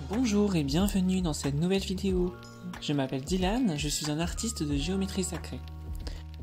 Bonjour et bienvenue dans cette nouvelle vidéo. Je m'appelle Dylan, je suis un artiste de géométrie sacrée.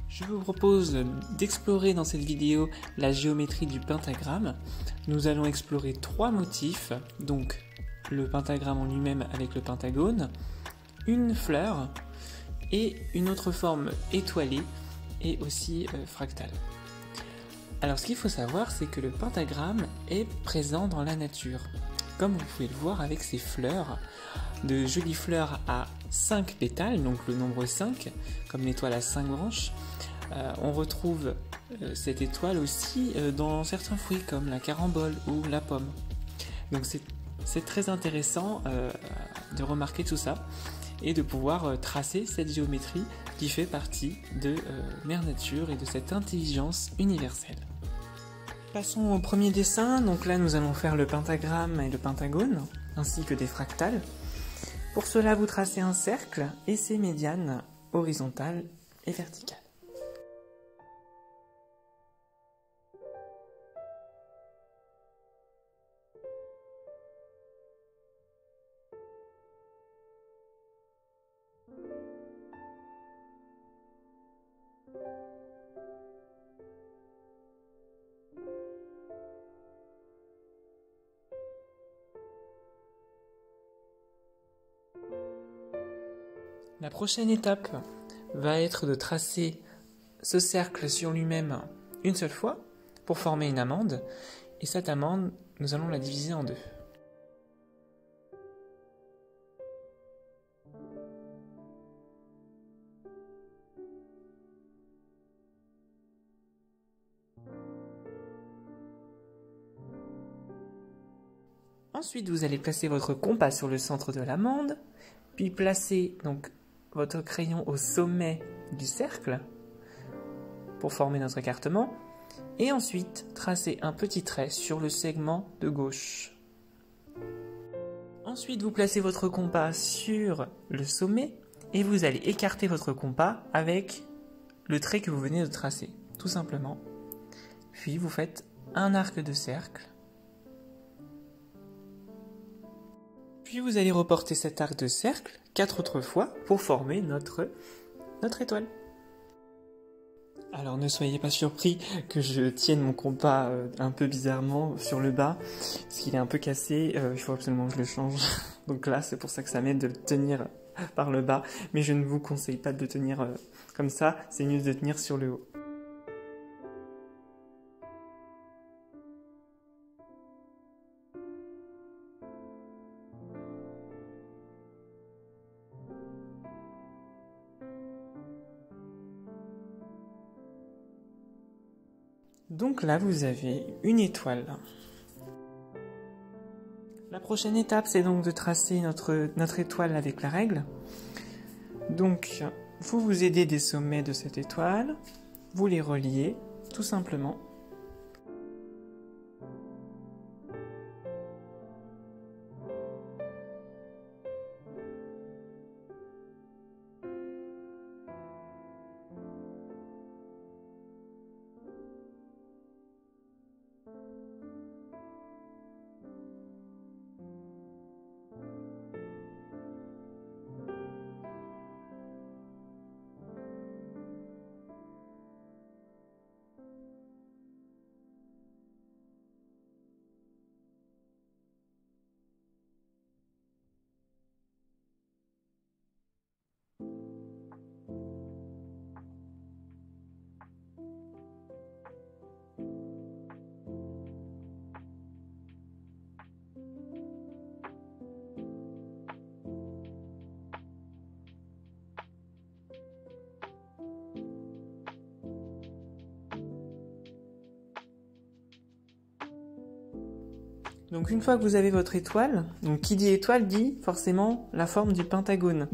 Je vous propose d'explorer dans cette vidéo la géométrie du pentagramme. Nous allons explorer trois motifs, donc le pentagramme en lui-même avec le pentagone, une fleur et une autre forme étoilée et aussi fractale. Alors ce qu'il faut savoir, c'est que le pentagramme est présent dans la nature. Comme vous pouvez le voir avec ces fleurs, de jolies fleurs à 5 pétales, donc le nombre 5, comme l'étoile à 5 branches. On retrouve cette étoile aussi dans certains fruits comme la carambole ou la pomme. Donc c'est très intéressant de remarquer tout ça et de pouvoir tracer cette géométrie qui fait partie de Mère Nature et de cette intelligence universelle. Passons au premier dessin, donc là nous allons faire le pentagramme et le pentagone, ainsi que des fractales. Pour cela vous tracez un cercle et ses médianes horizontales et verticales. La prochaine étape va être de tracer ce cercle sur lui-même une seule fois pour former une amande, et cette amande, nous allons la diviser en deux. Ensuite, vous allez placer votre compas sur le centre de l'amande, puis placer donc votre crayon au sommet du cercle pour former notre écartement, et ensuite tracer un petit trait sur le segment de gauche. Ensuite, vous placez votre compas sur le sommet et vous allez écarter votre compas avec le trait que vous venez de tracer, tout simplement. Puis vous faites un arc de cercle. Puis vous allez reporter cet arc de cercle 4 autres fois pour former notre étoile. Alors ne soyez pas surpris que je tienne mon compas un peu bizarrement sur le bas, parce qu'il est un peu cassé, il faut absolument que je le change. Donc là c'est pour ça que ça m'aide de le tenir par le bas, mais je ne vous conseille pas de le tenir comme ça, c'est mieux de tenir sur le haut. Donc là, vous avez une étoile. La prochaine étape, c'est donc de tracer notre étoile avec la règle. Donc, vous vous aidez des sommets de cette étoile, vous les reliez, tout simplement. Donc une fois que vous avez votre étoile, donc qui dit étoile dit forcément la forme du pentagone.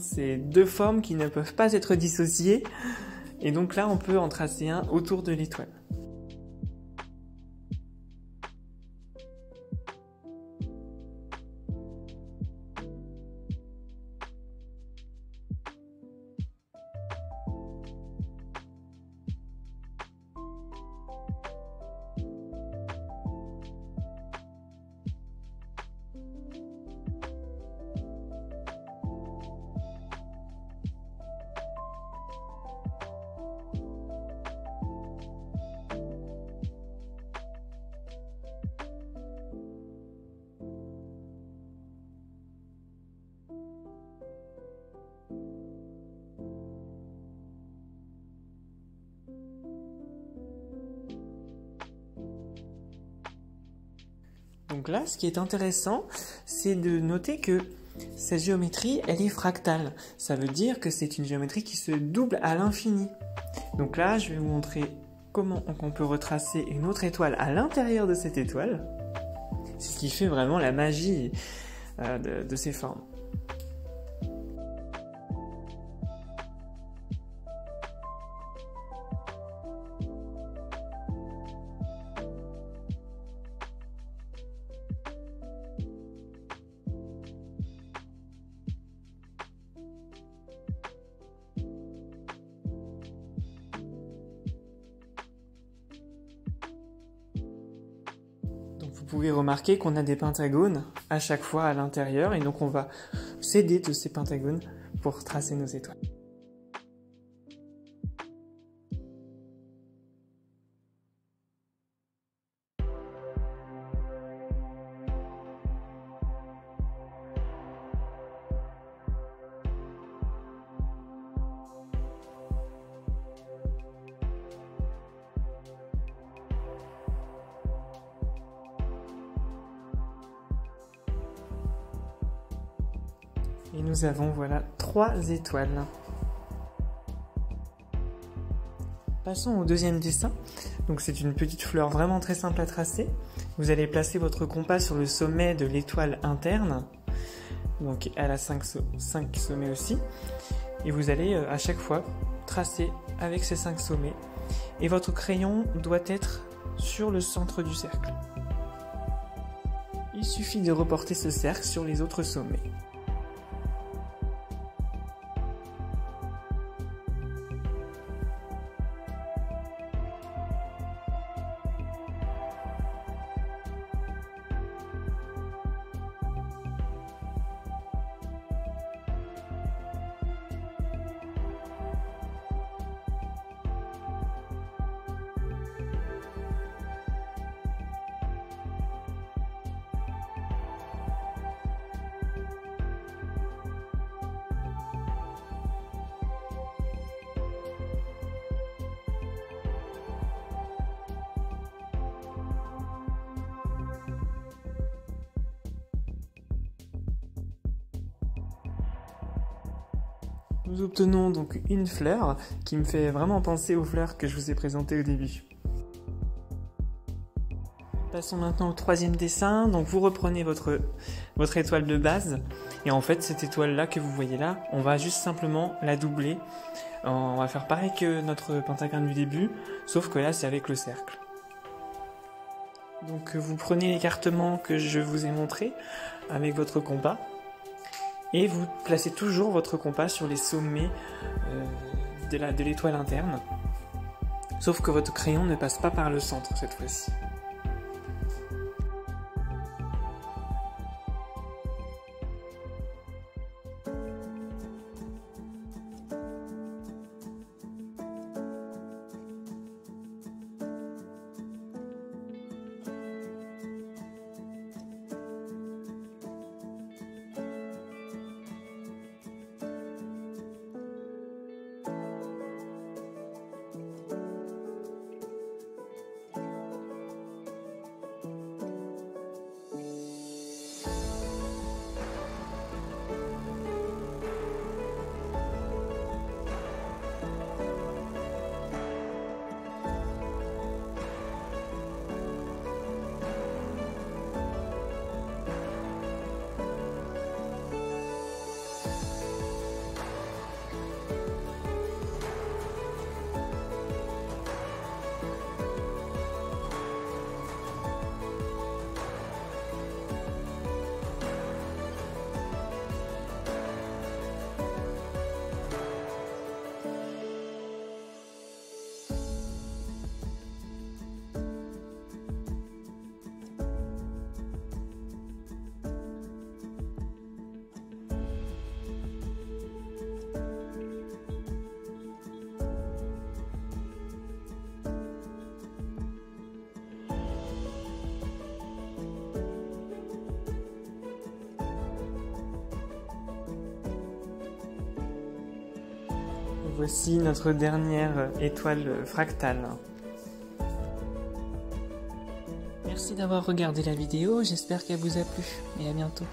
C'est deux formes qui ne peuvent pas être dissociées, et donc là on peut en tracer un autour de l'étoile. Donc là, ce qui est intéressant, c'est de noter que cette géométrie, elle est fractale. Ça veut dire que c'est une géométrie qui se double à l'infini. Donc là, je vais vous montrer comment on peut retracer une autre étoile à l'intérieur de cette étoile. C'est ce qui fait vraiment la magie de ces formes. Vous pouvez remarquer qu'on a des pentagones à chaque fois à l'intérieur et donc on va s'aider de ces pentagones pour tracer nos étoiles. Et nous avons, voilà, 3 étoiles. Passons au deuxième dessin. Donc c'est une petite fleur vraiment très simple à tracer. Vous allez placer votre compas sur le sommet de l'étoile interne. Donc elle a 5 sommets aussi. Et vous allez à chaque fois tracer avec ces 5 sommets. Et votre crayon doit être sur le centre du cercle. Il suffit de reporter ce cercle sur les autres sommets. Nous obtenons donc une fleur qui me fait vraiment penser aux fleurs que je vous ai présentées au début. Passons maintenant au troisième dessin. Donc vous reprenez votre étoile de base et en fait cette étoile là que vous voyez là, on va juste simplement la doubler. On va faire pareil que notre pentagramme du début, sauf que là c'est avec le cercle. Donc vous prenez l'écartement que je vous ai montré avec votre compas. Et vous placez toujours votre compas sur les sommets de l'étoile interne. Sauf que votre crayon ne passe pas par le centre cette fois-ci. Voici notre dernière étoile fractale. Merci d'avoir regardé la vidéo, j'espère qu'elle vous a plu et à bientôt.